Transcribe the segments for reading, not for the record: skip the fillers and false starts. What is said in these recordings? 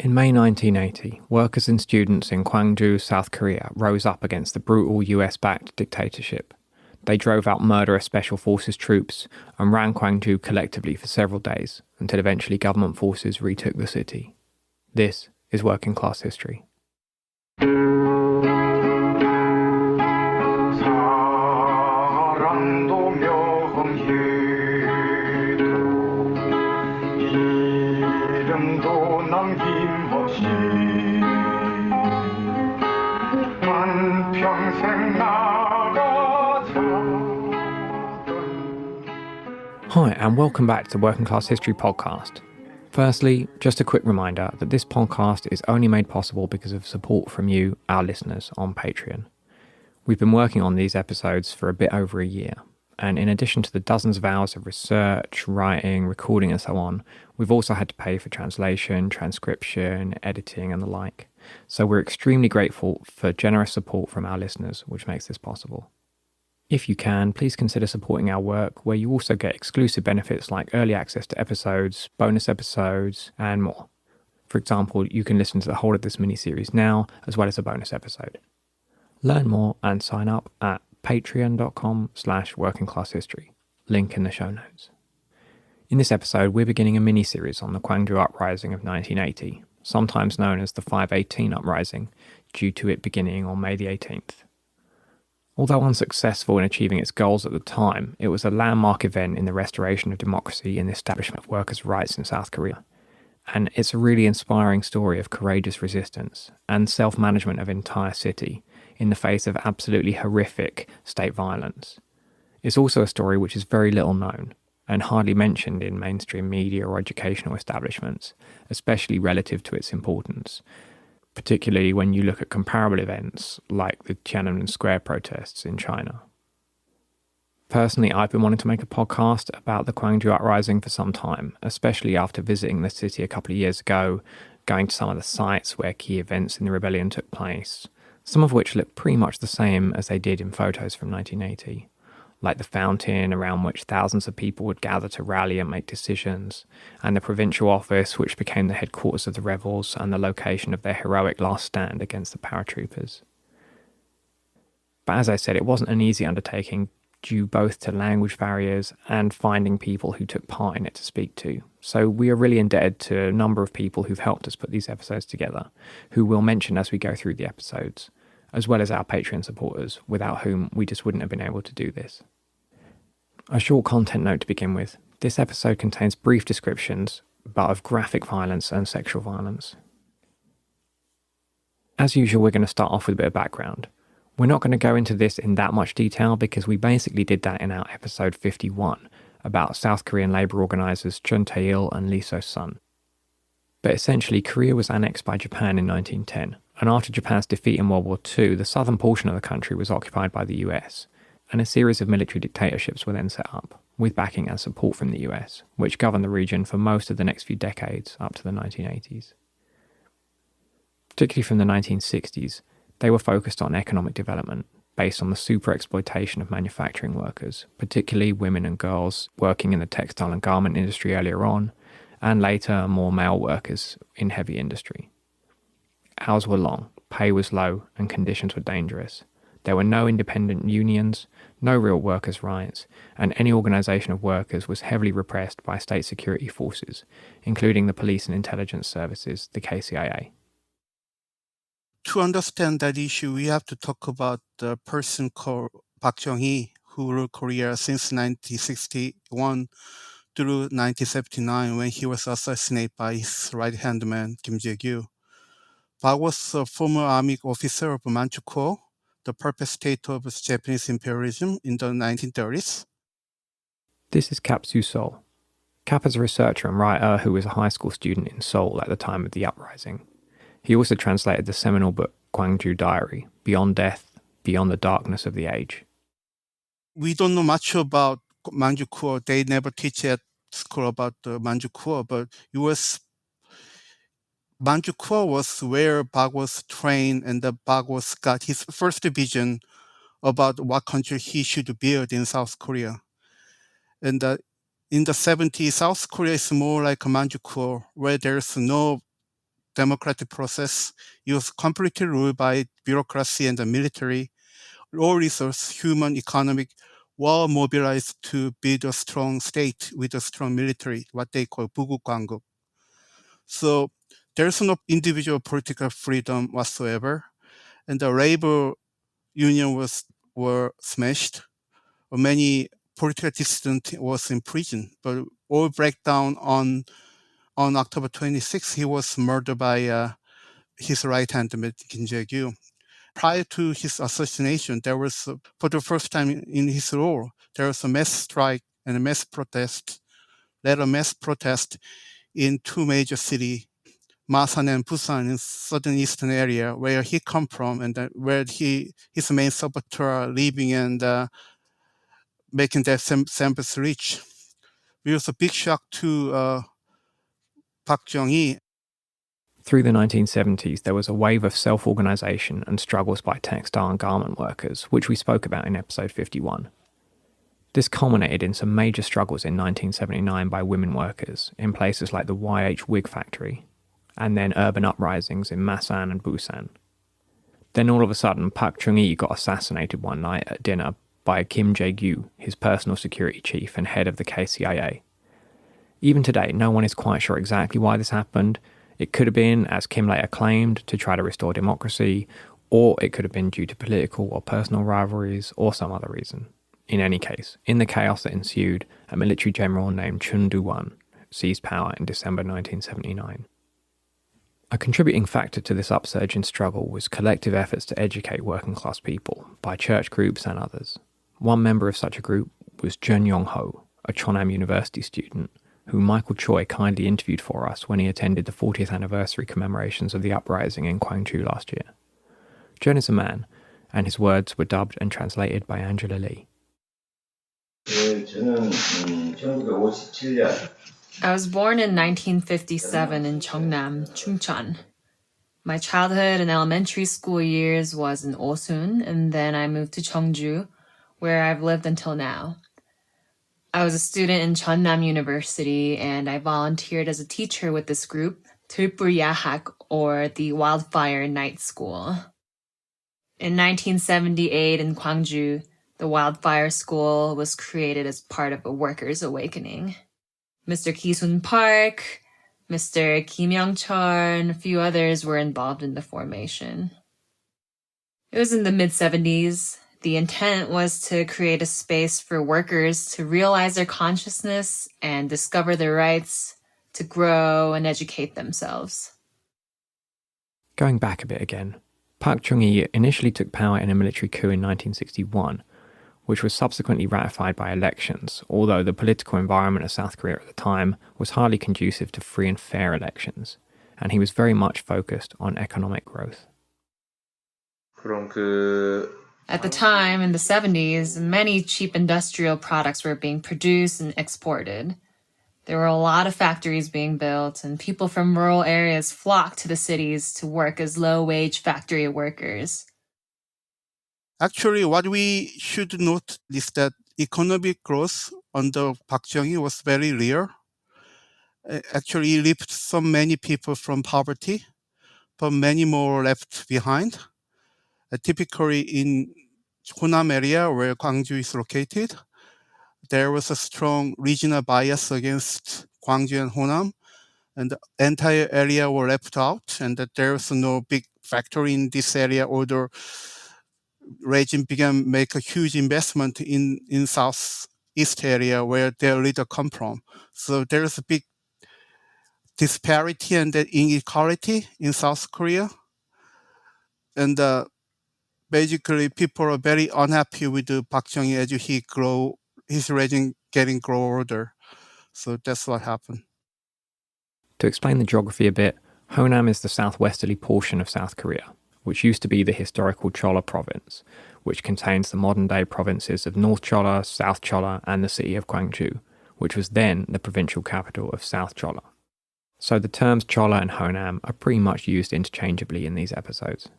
In May 1980, workers and students in Gwangju, South Korea rose up against the brutal US-backed dictatorship. They drove out murderous Special Forces troops and ran Gwangju collectively for several days until eventually government forces retook the city. This is working class history. Hi, and welcome back to the Working Class History podcast. Firstly, just a quick reminder that this podcast is only made possible because of support from you, our listeners, on Patreon. We've been working on these episodes for a bit over a year, and in addition to the dozens of hours of research, writing, recording and so on, we've also had to pay for translation, transcription, editing and the like. So we're extremely grateful for generous support from our listeners, which makes this possible. If you can, please consider supporting our work, where you also get exclusive benefits like early access to episodes, bonus episodes, and more. For example, you can listen to the whole of this miniseries now, as well as a bonus episode. Learn more and sign up at patreon.com/workingclasshistory. Link in the show notes. In this episode, we're beginning a miniseries on the Gwangju Uprising of 1980, sometimes known as the 5/18 Uprising, due to it beginning on May the 18th. Although unsuccessful in achieving its goals at the time, it was a landmark event in the restoration of democracy and the establishment of workers' rights in South Korea. And it's a really inspiring story of courageous resistance and self-management of an entire city in the face of absolutely horrific state violence. It's also a story which is very little known and hardly mentioned in mainstream media or educational establishments, especially relative to its importance, particularly when you look at comparable events like the Tiananmen Square protests in China. Personally, I've been wanting to make a podcast about the Gwangju Uprising for some time, especially after visiting the city a couple of years ago, going to some of the sites where key events in the rebellion took place, some of which look pretty much the same as they did in photos from 1980. Like the fountain around which thousands of people would gather to rally and make decisions, and the provincial office which became the headquarters of the rebels and the location of their heroic last stand against the paratroopers. But as I said, it wasn't an easy undertaking, due both to language barriers and finding people who took part in it to speak to. So we are really indebted to a number of people who've helped us put these episodes together, who we'll mention as we go through the episodes, as well as our Patreon supporters, without whom we just wouldn't have been able to do this. A short content note to begin with. This episode contains brief descriptions, but of graphic violence and sexual violence. As usual, we're going to start off with a bit of background. We're not going to go into this in that much detail because we basically did that in our episode 51 about South Korean labour organisers Chun Doo Hwan and Lee So-sun. But essentially, Korea was annexed by Japan in 1910, and after Japan's defeat in World War II, the southern portion of the country was occupied by the US, and a series of military dictatorships were then set up, with backing and support from the US, which governed the region for most of the next few decades up to the 1980s. Particularly from the 1960s, they were focused on economic development, based on the super-exploitation of manufacturing workers, particularly women and girls working in the textile and garment industry earlier on, and later more male workers in heavy industry. Hours were long, pay was low, and conditions were dangerous. There were no independent unions, no real workers' rights, and any organisation of workers was heavily repressed by state security forces, including the police and intelligence services, the KCIA. To understand that issue, we have to talk about the person called Park Chung-hee, who ruled Korea since 1961 through 1979 when he was assassinated by his right-hand man, Kim Jae-gyu. Park was a former army officer of Manchukuo, the perpetrator of Japanese imperialism in the 1930s. This is Kap Su Seol. Kap is a researcher and writer who was a high school student in Seoul at the time of the uprising. He also translated the seminal book Gwangju Diary, Beyond Death, Beyond the Darkness of the Age. We don't know much about Manchukuo. They never teach at school about the Manchukuo, but Manchukuo was where Park was trained, and the Park got his first vision about what country he should build in South Korea. And in the 70s, South Korea is more like Manchukuo, where there's no democratic process. It was completely ruled by bureaucracy and the military. All resources, human, economic, were mobilized to build a strong state with a strong military, what they call 부국광국. So there's no individual political freedom whatsoever, and the labor union were smashed. Many political dissidents was in prison, but all breakdown on October 26th. He was murdered by his right hand, Kim Jae-gyu. Prior to his assassination, there was, for the first time in his rule, there was a mass strike and a mass protest, led a mass protest in two major cities, Masan and Busan in southern eastern area where he come from and where his main supporters are living and making their samples rich. It was a big shock to Park Jong-hee. Through the 1970s, there was a wave of self-organisation and struggles by textile and garment workers, which we spoke about in episode 51. This culminated in some major struggles in 1979 by women workers in places like the YH wig factory, and then urban uprisings in Masan and Busan. Then all of a sudden, Park Chung-hee got assassinated one night at dinner by Kim Jae-gyu, his personal security chief and head of the KCIA. Even today, no one is quite sure exactly why this happened. It could have been, as Kim later claimed, to try to restore democracy, or it could have been due to political or personal rivalries, or some other reason. In any case, in the chaos that ensued, a military general named Chun Doo Hwan seized power in December 1979. A contributing factor to this upsurge in struggle was collective efforts to educate working class people by church groups and others. One member of such a group was Kim Yong Ho, a Chonnam University student, who Michael Choi kindly interviewed for us when he attended the 40th anniversary commemorations of the uprising in Gwangju last year. Jeon is a man, and his words were dubbed and translated by Angela Lee. I was born in 1957 in Cheongnam, Chungcheon. My childhood and elementary school years was in Osun, and then I moved to Cheongju, where I've lived until now. I was a student in Cheonnam University, and I volunteered as a teacher with this group, Tulpur Yahak, or the Wildfire Night School. In 1978 in Gwangju, the Wildfire School was created as part of a workers' awakening. Mr. Ki-sun Park, Mr. Kim Yong Chol, and a few others were involved in the formation. It was in the mid-70s. The intent was to create a space for workers to realize their consciousness and discover their rights, to grow and educate themselves. Going back a bit again, Park Chung-hee initially took power in a military coup in 1961, which was subsequently ratified by elections, although the political environment of South Korea at the time was hardly conducive to free and fair elections, and he was very much focused on economic growth. At the time, in the 70s, many cheap industrial products were being produced and exported. There were a lot of factories being built, and people from rural areas flocked to the cities to work as low-wage factory workers. Actually, what we should note is that economic growth under Park Chung-hee was very rare. Actually, it lifted so many people from poverty, but many more left behind. Typically in Honam area where Gwangju is located, there was a strong regional bias against Gwangju and Honam, and the entire area were left out, and that there was no big factory in this area, although regime began make a huge investment in southeast area where their leader come from. So there's a big disparity and inequality in South Korea. And basically people are very unhappy with the Park Chung-hee as his regime getting grow older. So that's what happened. To explain the geography a bit, Honam is the southwesterly portion of South Korea, which used to be the historical Chola province, which contains the modern-day provinces of North Chola, South Chola, and the city of Gwangju, which was then the provincial capital of South Chola. So the terms Chola and Honam are pretty much used interchangeably in these episodes.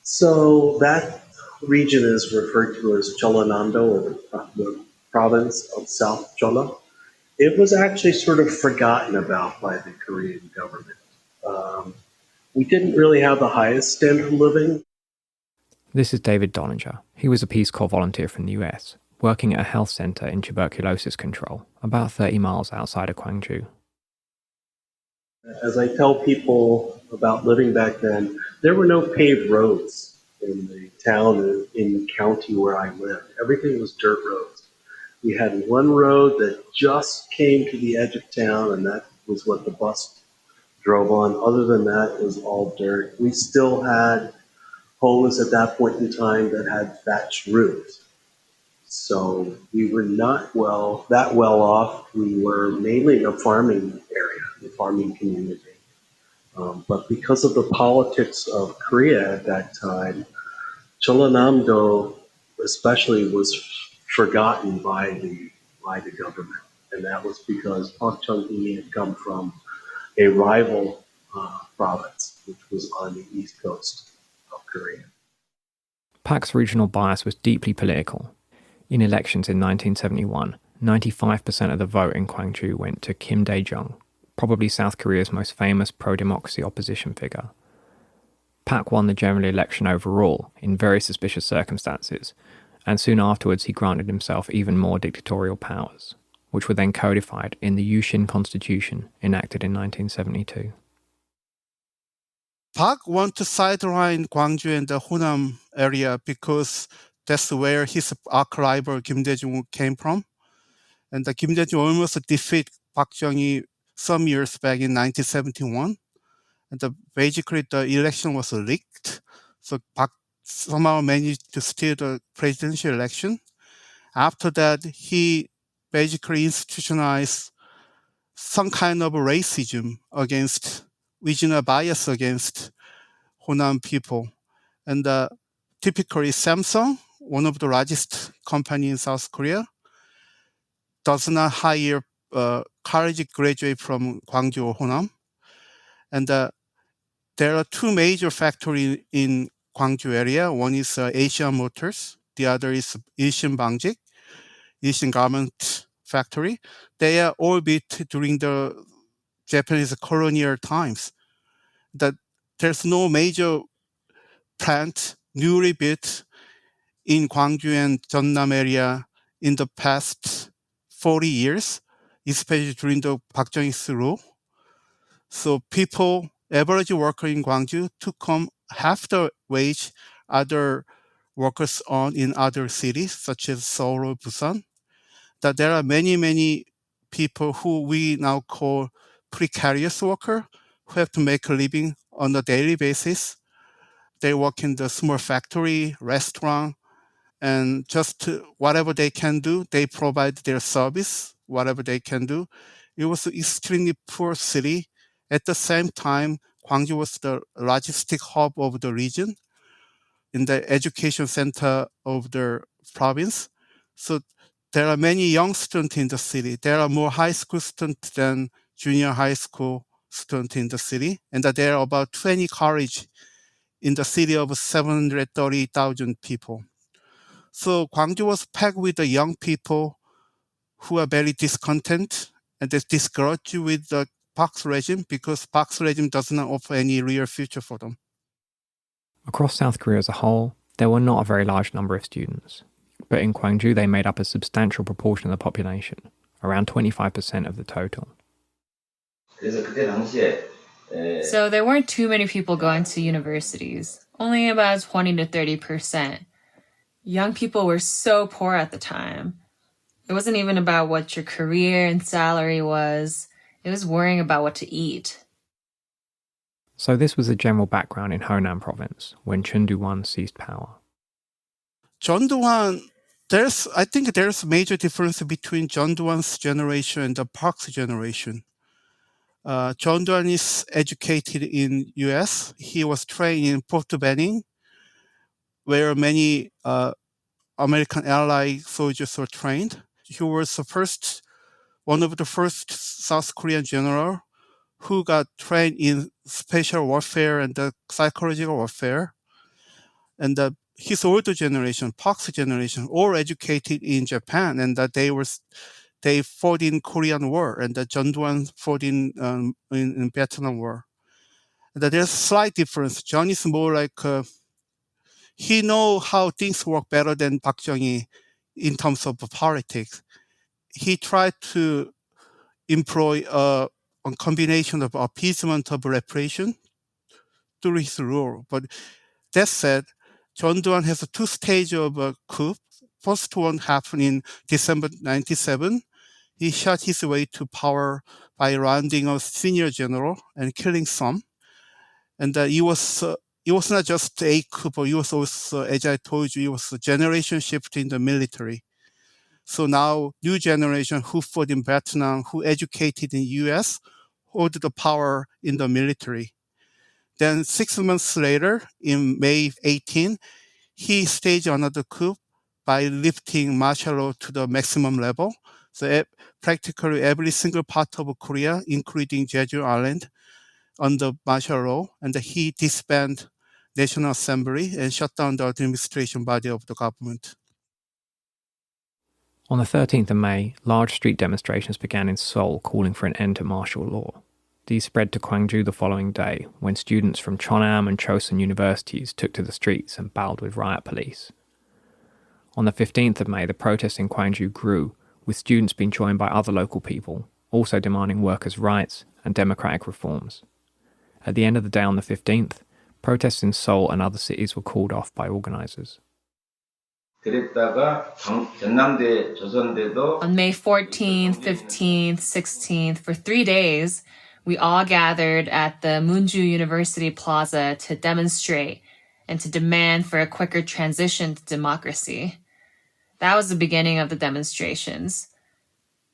So that region is referred to as Cholanando, or the province of South Chola. It was actually sort of forgotten about by the Korean government. Um, we didn't really have the highest standard of living. This is David Dolinger. He was a Peace Corps volunteer from the US, working at a health center in tuberculosis control, about 30 miles outside of Gwangju. As I tell people about living back then, there were no paved roads in the town and in the county where I lived. Everything was dirt roads. We had one road that just came to the edge of town, and that was what the bus drove on. Other than that, it was all dirt. We still had homes at that point in time that had thatched roofs. So we were not that well off. We were mainly in a farming area, the farming community. But because of the politics of Korea at that time, Cholanamdo especially was forgotten by the government, and that was because Park Chung-hee had come from a rival province, which was on the east coast of Korea. Pak's regional bias was deeply political. In elections in 1971, 95% of the vote in Gwangju went to Kim Dae-jung, probably South Korea's most famous pro-democracy opposition figure. Pak won the general election overall in very suspicious circumstances, and soon afterwards he granted himself even more dictatorial powers, which were then codified in the Yushin Constitution enacted in 1972. Park wanted to sideline Gwangju and the Honam area because that's where his arch rival Kim Dae-jung came from. And the Kim Dae-jung almost defeated Park Chung-hee some years back in 1971. And basically the election was leaked. So Park somehow managed to steal the presidential election. After that, he basically institutionalized some kind of racism against, regional bias against Honam people. And typically Samsung, one of the largest companies in South Korea, does not hire college graduate from Gwangju or Honam. And there are two major factories in Gwangju area. One is Asian Motors. The other is Ilshin Bangjik, Ilshin Garment Factory. They are all built during the Japanese colonial times. That there's no major plant newly built in Gwangju and Jeonnam area in the past 40 years, especially during the Park Chung-hee's rule. So people, average worker in Gwangju, took home half the wage other workers earn in other cities, such as Seoul or Busan. That there are many, many people who we now call precarious worker who have to make a living on a daily basis. They work in the small factory, restaurant, and just whatever they can do, they provide their service, whatever they can do. It was an extremely poor city. At the same time, Gwangju was the logistic hub of the region in the education center of the province. So there are many young students in the city. There are more high school students than junior high school students in the city. And there are about 20 colleges in the city of 730,000 people. So Gwangju was packed with the young people who are very discontent and they're discouraged with the Park's regime because Park's regime does not offer any real future for them. Across South Korea as a whole, there were not a very large number of students, but in Gwangju they made up a substantial proportion of the population, around 25% of the total. So there weren't too many people going to universities, only about 20 to 30%. Young people were so poor at the time. It wasn't even about what your career and salary was. It was worrying about what to eat. So this was the general background in Honam province when Chun Doo Hwan seized power. Chun Doo Hwan, I think there's a major difference between Chun Doo Hwan's generation and the Park's generation. Chun Doo Hwan is educated in US. He was trained in Fort Benning, where many American ally soldiers were trained. He was one of the first South Korean general who got trained in special warfare and the psychological warfare. And his older generation, Park's generation, all educated in Japan, and that they fought in Korean War, and the Chun Doo Hwan fought in Vietnam War. That there's a slight difference. Jeon is more like he know how things work better than Park Chung-hee in terms of politics. He tried to employ a combination of appeasement of repression through his rule. But that said, Chun Doo Hwan has a two-stage of a coup. First one happened in December 97. He shot his way to power by rounding a senior general and killing some. And it was not just a coup, but it was also, as I told you, it was a generation shift in the military. So now new generation who fought in Vietnam, who educated in US, hold the power in the military. Then 6 months later, in May 18, he staged another coup by lifting martial law to the maximum level. So practically every single part of Korea, including Jeju Island, under martial law, and he disbanded National Assembly and shut down the administration body of the government. On the 13th of May, large street demonstrations began in Seoul calling for an end to martial law. These spread to Gwangju the following day, when students from Cheonnam and Chosun universities took to the streets and battled with riot police. On the 15th of May, the protests in Gwangju grew, with students being joined by other local people, also demanding workers' rights and democratic reforms. At the end of the day on the 15th, protests in Seoul and other cities were called off by organisers. On May 14th, 15th, 16th, for 3 days, we all gathered at the Munju University Plaza to demonstrate and to demand for a quicker transition to democracy. That was the beginning of the demonstrations.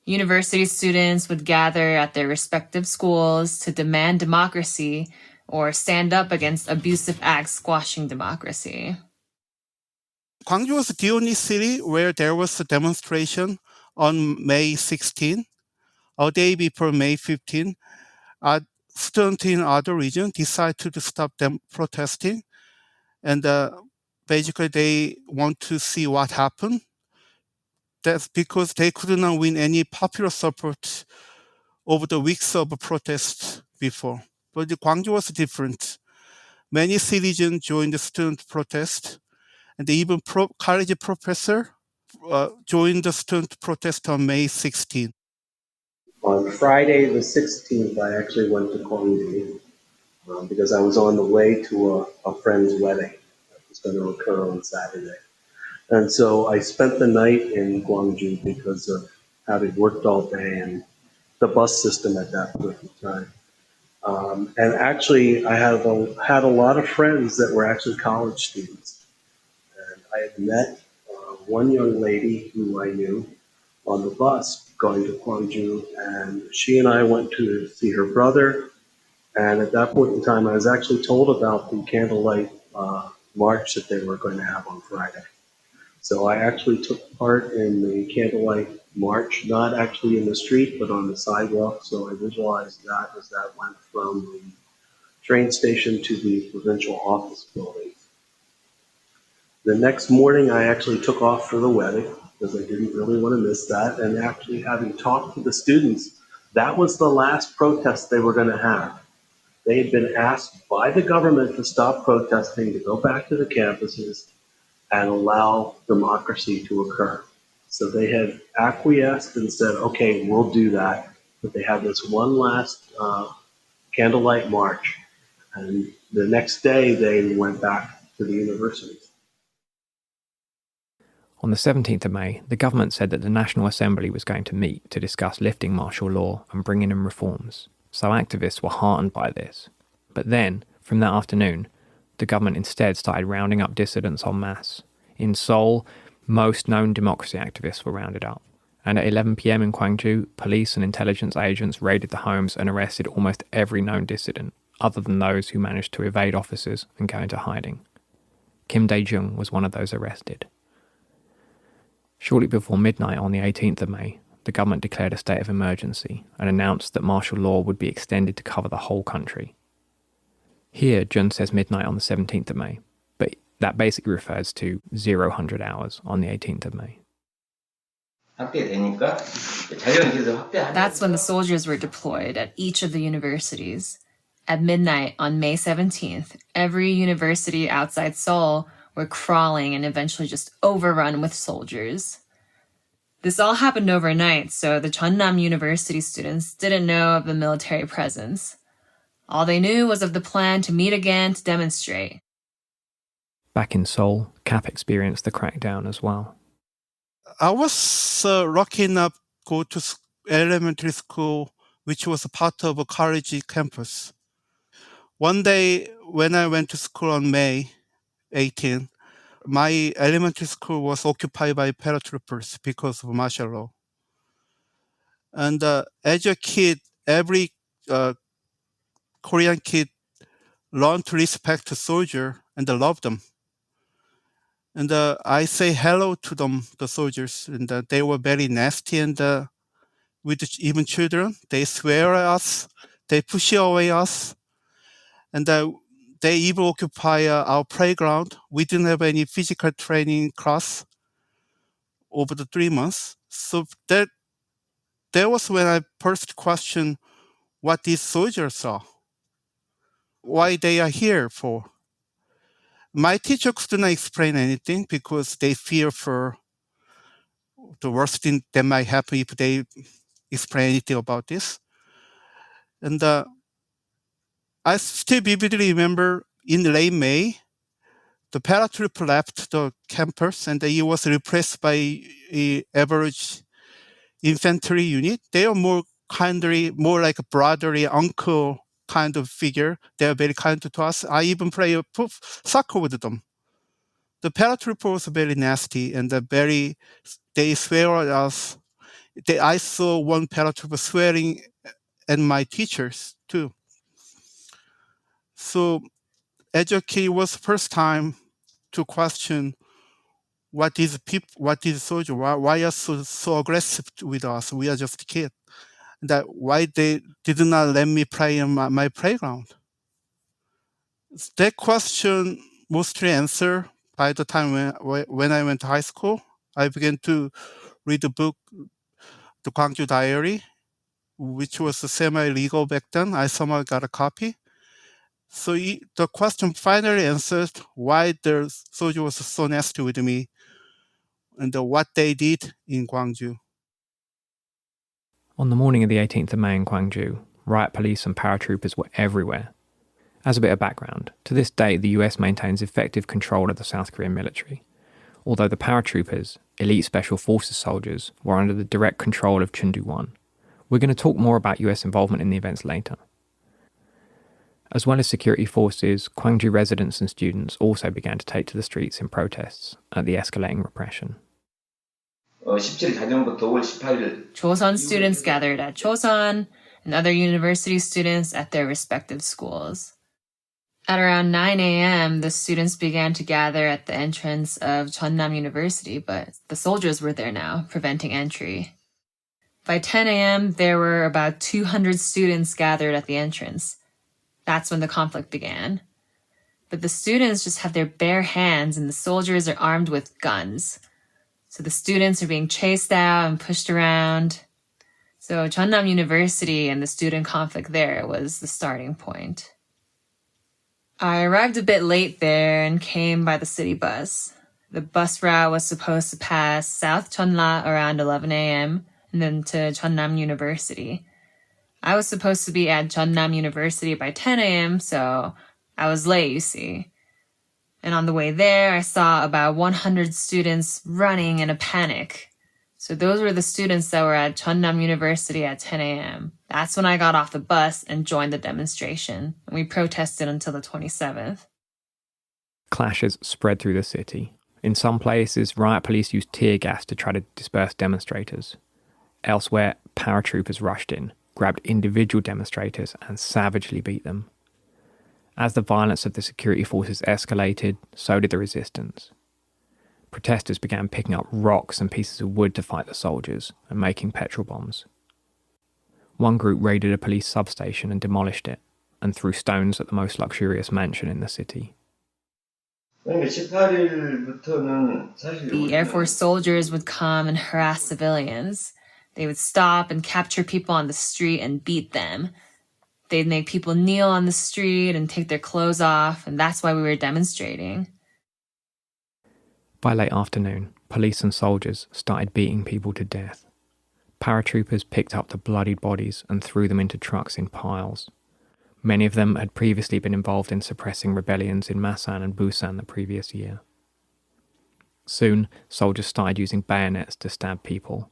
University students would gather at their respective schools to demand democracy or stand up against abusive acts squashing democracy. Gwangju was the only city where there was a demonstration on May 16, a day before May 15. Students in other regions decided to stop them protesting, and basically they want to see what happened. That's because they could not win any popular support over the weeks of protests before. But Gwangju was different. Many citizens joined the student protest, and even college professor joined the student protest on May 16. On Friday the 16th, I actually went to Gwangju because I was on the way to a friend's wedding that was going to occur on Saturday. And so I spent the night in Gwangju because of having worked all day and the bus system at that point in time. And actually, I have had a lot of friends that were actually college students. And I had met one young lady who I knew on the bus going to Gwangju, and she and I went to see her brother. And at that point in time, I was actually told about the candlelight march that they were going to have on Friday. So I actually took part in the candlelight march, not actually in the street, but on the sidewalk. So I visualized that as that went from the train station to the provincial office building. The next morning, I actually took off for the wedding because I didn't really want to miss that. And actually, having talked to the students, that was the last protest they were going to have. They had been asked by the government to stop protesting, to go back to the campuses and allow democracy to occur. So they had acquiesced and said, okay, we'll do that. But they had this one last candlelight march. And the next day, they went back to the universities. On the 17th of May, the government said that the National Assembly was going to meet to discuss lifting martial law and bringing in reforms. So activists were heartened by this. But then, from that afternoon, the government instead started rounding up dissidents en masse. In Seoul, most known democracy activists were rounded up. And at 11 p.m. in Gwangju, police and intelligence agents raided the homes and arrested almost every known dissident, other than those who managed to evade officers and go into hiding. Kim Dae-jung was one of those arrested. Shortly before midnight on the 18th of May, the government declared a state of emergency and announced that martial law would be extended to cover the whole country. Here, Jeon says midnight on the 17th of May, but that basically refers to 0000 hours on the 18th of May. That's when the soldiers were deployed at each of the universities. At midnight on May 17th, every university outside Seoul were crawling and eventually just overrun with soldiers. This all happened overnight, so the Jeonnam University students didn't know of the military presence. All they knew was of the plan to meet again to demonstrate. Back in Seoul, Kap experienced the crackdown as well. I was lucky enough to go to elementary school, which was a part of a college campus. One day when I went to school on May 18, my elementary school was occupied by paratroopers because of martial law. And as a kid, every Korean kid learned to respect the soldier and love them. And I say hello to them, the soldiers, and they were very nasty. And with even children, they swear at us, they push away us, and they even occupy our playground. We didn't have any physical training class over the 3 months. So that was when I first questioned what these soldiers are, why they are here for. My teacher could not explain anything because they fear for the worst thing that might happen if they explain anything about this. And I still vividly remember in late May, the paratrooper left the campus and he was replaced by an average infantry unit. They are more like a brotherly uncle kind of figure. They are very kind to us. I even play soccer with them. The paratrooper was very nasty and they swear at us. I saw one paratrooper swearing at my teachers too. So as a kid, it was the first time to question what is soldier? Why are so aggressive with us? We are just kids. That why they did not let me play in my playground. That question mostly answered by the time when I went to high school. I began to read the book, the Gwangju Diary, which was semi-legal back then. I somehow got a copy. So the question finally answered why the soldier was so nasty with me and what they did in Gwangju. On the morning of the 18th of May in Gwangju, riot police and paratroopers were everywhere. As a bit of background, to this day the US maintains effective control of the South Korean military, although the paratroopers, elite special forces soldiers, were under the direct control of Chun Doo Hwan. We're going to talk more about US involvement in the events later. As well as security forces, Gwangju residents and students also began to take to the streets in protests at the escalating repression. 17일 자정부터 5월 18일 Chosun students gathered at Chosun and other university students at their respective schools. At around 9 a.m., the students began to gather at the entrance of Jeonnam University, but the soldiers were there now, preventing entry. By 10 a.m., there were about 200 students gathered at the entrance. That's when the conflict began. But the students just have their bare hands and the soldiers are armed with guns. So the students are being chased out and pushed around. So Jeonnam University and the student conflict there was the starting point. I arrived a bit late there and came by the city bus. The bus route was supposed to pass South Jeonla around 11 a.m. and then to Jeonnam University. I was supposed to be at Jeonnam University by 10 a.m., so I was late, you see. And on the way there, I saw about 100 students running in a panic. So those were the students that were at Jeonnam University at 10 a.m. That's when I got off the bus and joined the demonstration. And we protested until the 27th. Clashes spread through the city. In some places, riot police used tear gas to try to disperse demonstrators. Elsewhere, paratroopers rushed in, grabbed individual demonstrators and savagely beat them. As the violence of the security forces escalated, so did the resistance. Protesters began picking up rocks and pieces of wood to fight the soldiers and making petrol bombs. One group raided a police substation and demolished it, and threw stones at the most luxurious mansion in the city. The Air Force soldiers would come and harass civilians. They would stop and capture people on the street and beat them. They'd make people kneel on the street and take their clothes off, and that's why we were demonstrating. By late afternoon, police and soldiers started beating people to death. Paratroopers picked up the bloodied bodies and threw them into trucks in piles. Many of them had previously been involved in suppressing rebellions in Masan and Busan the previous year. Soon, soldiers started using bayonets to stab people.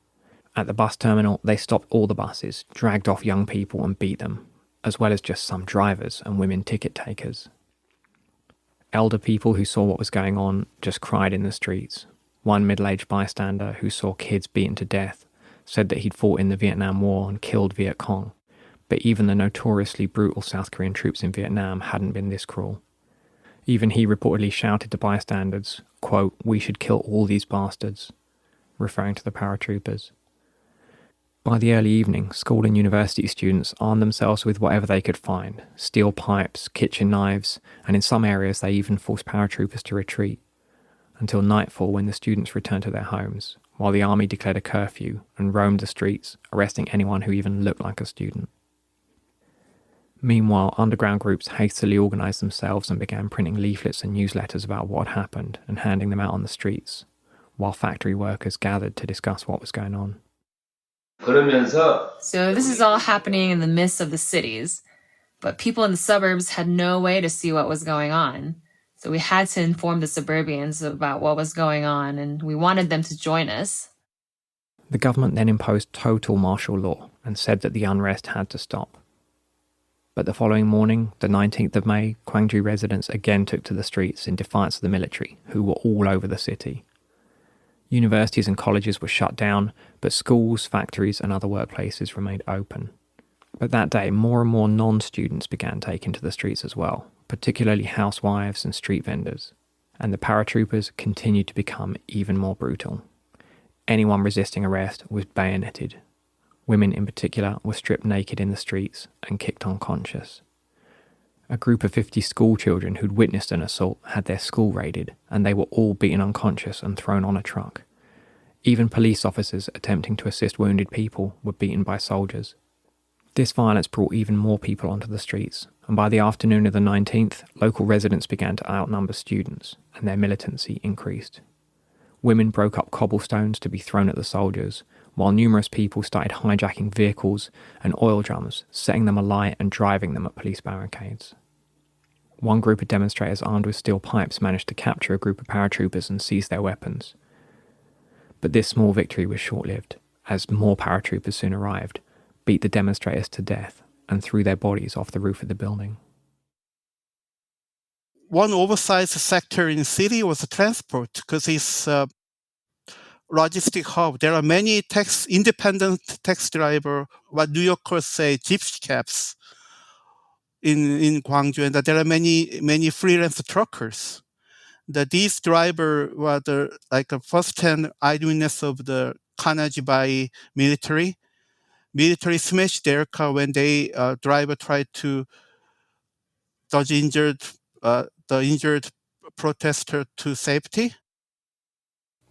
At the bus terminal, they stopped all the buses, dragged off young people and beat them, as well as just some drivers and women ticket takers. Elder people who saw what was going on just cried in the streets. One middle-aged bystander who saw kids beaten to death said that he'd fought in the Vietnam War and killed Viet Cong, but even the notoriously brutal South Korean troops in Vietnam hadn't been this cruel. Even he reportedly shouted to bystanders, quote, "We should kill all these bastards," referring to the paratroopers. By the early evening, school and university students armed themselves with whatever they could find, steel pipes, kitchen knives, and in some areas they even forced paratroopers to retreat, until nightfall when the students returned to their homes, while the army declared a curfew and roamed the streets, arresting anyone who even looked like a student. Meanwhile, underground groups hastily organised themselves and began printing leaflets and newsletters about what had happened and handing them out on the streets, while factory workers gathered to discuss what was going on. So this is all happening in the midst of the cities, but people in the suburbs had no way to see what was going on. So we had to inform the suburbians about what was going on, and we wanted them to join us. The government then imposed total martial law and said that the unrest had to stop. But the following morning, the 19th of May, Gwangju residents again took to the streets in defiance of the military, who were all over the city. Universities and colleges were shut down, but schools, factories and other workplaces remained open. But that day, more and more non-students began taking to the streets as well, particularly housewives and street vendors. And the paratroopers continued to become even more brutal. Anyone resisting arrest was bayoneted. Women in particular were stripped naked in the streets and kicked unconscious. A group of 50 school children who'd witnessed an assault had their school raided, and they were all beaten unconscious and thrown on a truck. Even police officers attempting to assist wounded people were beaten by soldiers. This violence brought even more people onto the streets, and by the afternoon of the 19th, local residents began to outnumber students, and their militancy increased. Women broke up cobblestones to be thrown at the soldiers, while numerous people started hijacking vehicles and oil drums, setting them alight and driving them at police barricades. One group of demonstrators armed with steel pipes managed to capture a group of paratroopers and seize their weapons. But this small victory was short-lived, as more paratroopers soon arrived, beat the demonstrators to death, and threw their bodies off the roof of the building. One oversized sector in the city was transport, because it's logistic hub. There are many independent taxi driver, what New Yorkers say, gypsy cabs in Gwangju, and that there are many freelance truckers. That these driver were the first-hand eyewitness of the carnage by military. Military smashed their car when the driver tried to dodge the injured protester to safety.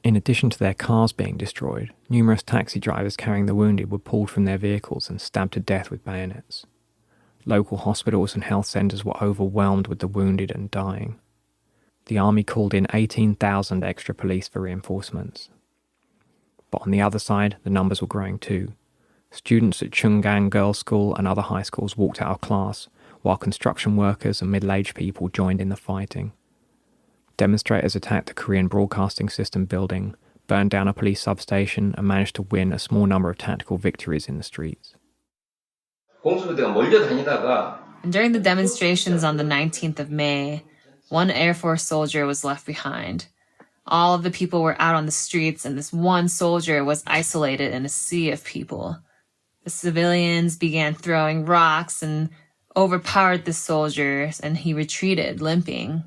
In addition to their cars being destroyed, numerous taxi drivers carrying the wounded were pulled from their vehicles and stabbed to death with bayonets. Local hospitals and health centres were overwhelmed with the wounded and dying. The army called in 18,000 extra police for reinforcements. But on the other side, the numbers were growing too. Students at Chungang Girls' School and other high schools walked out of class, while construction workers and middle-aged people joined in the fighting. Demonstrators attacked the Korean Broadcasting System building, burned down a police substation, and managed to win a small number of tactical victories in the streets. And during the demonstrations on the 19th of May, one Air Force soldier was left behind. All of the people were out on the streets, and this one soldier was isolated in a sea of people. The civilians began throwing rocks and overpowered the soldier, and he retreated, limping.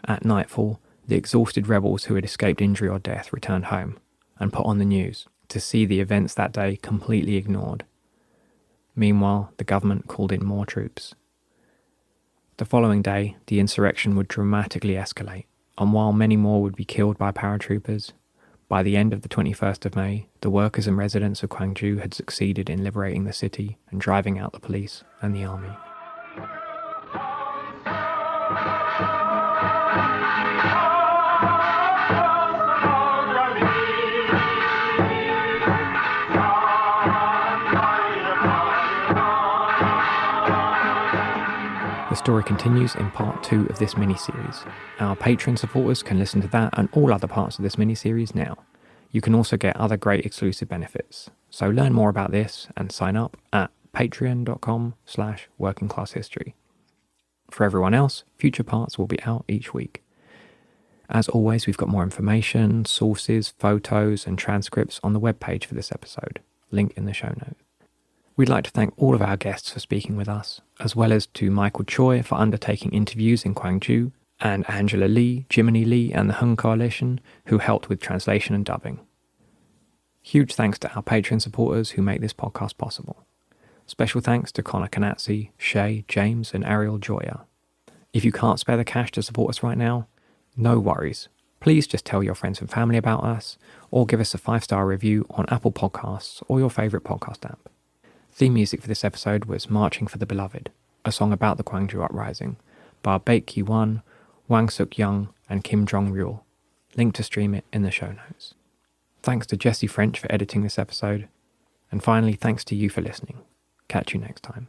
At nightfall, the exhausted rebels who had escaped injury or death returned home and put on the news to see the events that day completely ignored. Meanwhile, the government called in more troops. The following day, the insurrection would dramatically escalate, and while many more would be killed by paratroopers, By the end of the 21st of May, the workers and residents of Gwangju had succeeded in liberating the city and driving out the police and the army. The story continues in part 2 of this mini-series. Our Patreon supporters can listen to that and all other parts of this mini-series now. You can also get other great exclusive benefits. So learn more about this and sign up at patreon.com/workingclasshistory. For everyone else, future parts will be out each week. As always, we've got more information, sources, photos and transcripts on the webpage for this episode. Link in the show notes. We'd like to thank all of our guests for speaking with us, as well as to Michael Choi for undertaking interviews in Gwangju, and Angela Lee, Jiminy Lee and the Hung Coalition, who helped with translation and dubbing. Huge thanks to our Patreon supporters who make this podcast possible. Special thanks to Connor Canazzi, Shay, James and Ariel Joya. If you can't spare the cash to support us right now, no worries. Please just tell your friends and family about us, or give us a 5-star review on Apple Podcasts or your favourite podcast app. Theme music for this episode was Marching for the Beloved, a song about the Gwangju Uprising, by Baek Ki-won, Wang Suk-young and Kim Jong-ryul. Link to stream it in the show notes. Thanks to Jesse French for editing this episode. And finally, thanks to you for listening. Catch you next time.